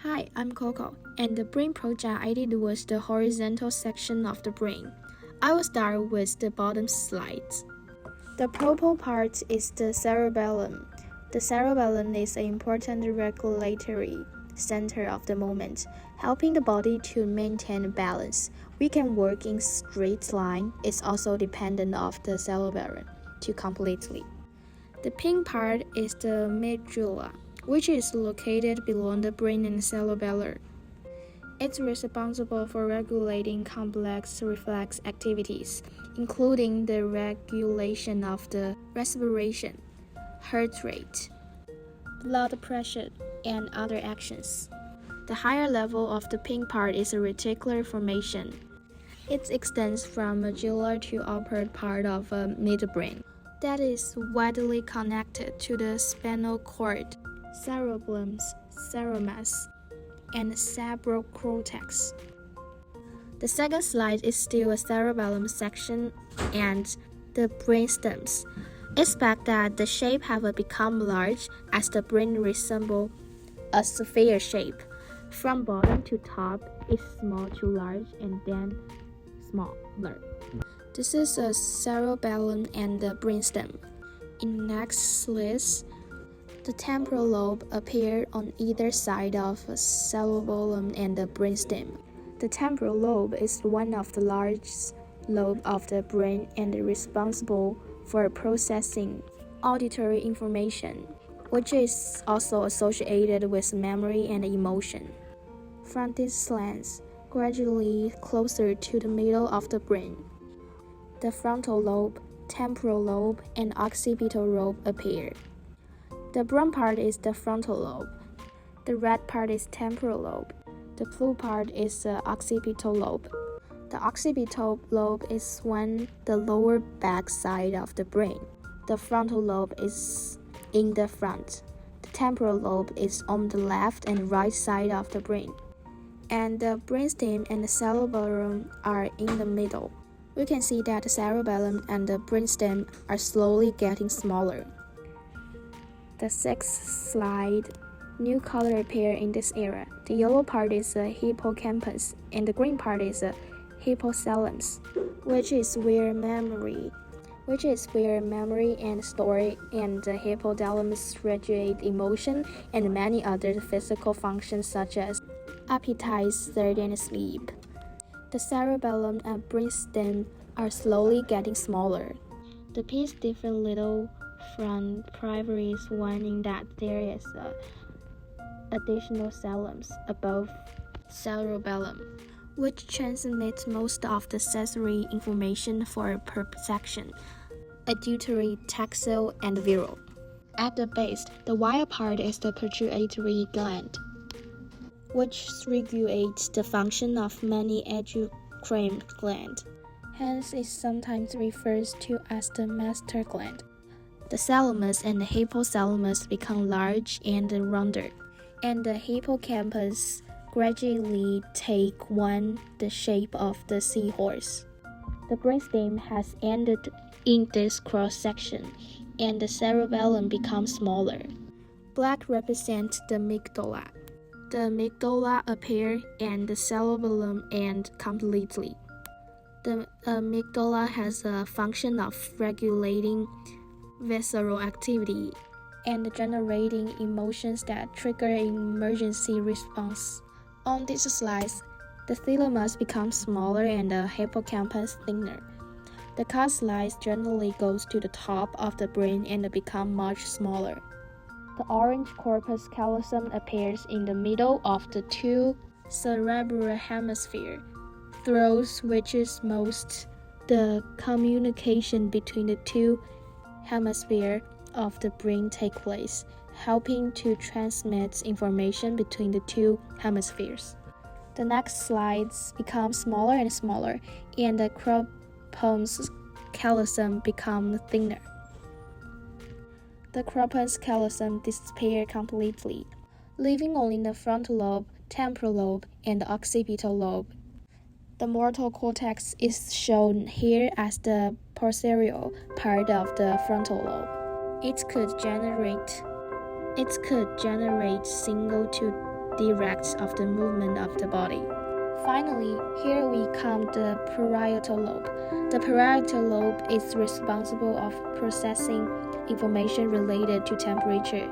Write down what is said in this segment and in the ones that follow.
Hi, I'm Coco, and the brain project I did was the horizontal section of the brain. I will start with the bottom slides. The purple part is the cerebellum. The cerebellum is an important regulatory center of the movement, helping the body to maintain balance. We can work in straight line. It's also dependent of the cerebellum to completely. The pink part is the medulla, which is located below the brain and cerebellum. It's responsible for regulating complex reflex activities, including the regulation of the respiration, heart rate, blood pressure, and other actions. The higher level of the pink part is a reticular formation. It extends from medulla to upper part of midbrain. That is widely connected to the spinal cord, cerebellum, ceremus, and cerebral cortex. The second slide is still a cerebellum section and the brain stems. Expect that the shape have become large as the brain resembles a sphere shape. From bottom to top, it's small to large and then smaller. This is a cerebellum and the brainstem. In next list, the temporal lobe appear on either side of the cerebellum and the brainstem. The temporal lobe is one of the largest lobes of the brain and responsible for processing auditory information, which is also associated with memory and emotion. From this lens, gradually closer to the middle of the brain, the frontal lobe, temporal lobe, and occipital lobe appear. The brown part is the frontal lobe. The red part is temporal lobe. The blue part is the occipital lobe. The occipital lobe is on the lower back side of the brain. The frontal lobe is in the front. The temporal lobe is on the left and right side of the brain. And the brainstem and the cerebellum are in the middle. We can see that the cerebellum and the brainstem are slowly getting smaller. The sixth slide, new color appear in this area. The yellow part is the hippocampus and the green part is the hypothalamus, which is where memory and story, and the hypothalamus regulate emotion and many other physical functions such as appetite, thirst, and sleep. The cerebellum and brainstem are slowly getting smaller. The piece differ little from previous one in that there is additional thalamus above cerebellum, which transmits most of the sensory information for perception, auditory, tactile, and visual. At the base, the white part is the pituitary gland, which regulates the function of many endocrine glands. Hence, it sometimes refers to as the master gland. The thalamus and the hypothalamus become large and rounder, and the hippocampus gradually take on the shape of the seahorse. The brainstem has ended in this cross-section, and the cerebellum becomes smaller. Black represents the amygdala. The amygdala appear and the cerebellum end completely. The amygdala has a function of regulating visceral activity and generating emotions that trigger an emergency response. On these slides, the thalamus becomes smaller and the hippocampus thinner. The cut slice generally goes to the top of the brain and become much smaller. The orange corpus callosum appears in the middle of the two cerebral hemispheres, through which is most the communication between the two hemispheres of the brain take place, helping to transmit information between the two hemispheres. The next slides become smaller and smaller, and the corpus callosum become thinner. The corpus callosum disappears completely, leaving only the frontal lobe, temporal lobe, and the occipital lobe. The motor cortex is shown here as the posterior part of the frontal lobe. It could generate single to directs of the movement of the body. Finally, here we come the parietal lobe. The parietal lobe is responsible of processing information related to temperature,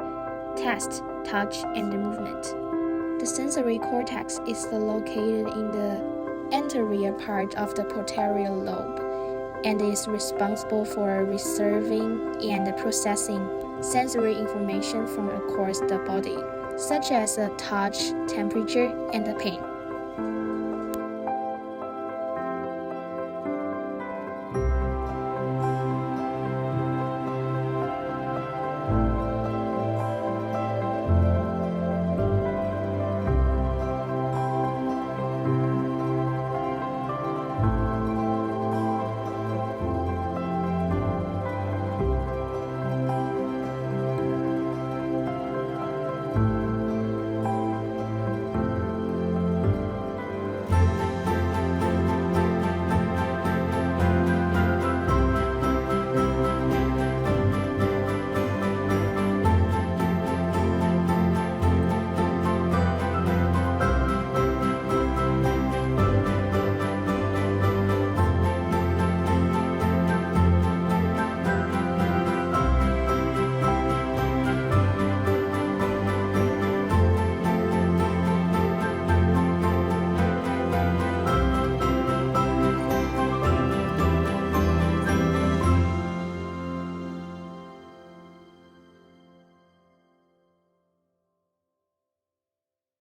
taste, touch, and the movement. The sensory cortex is located in the anterior part of the posterior lobe and is responsible for receiving and processing sensory information from across the body, such as touch, temperature, and pain.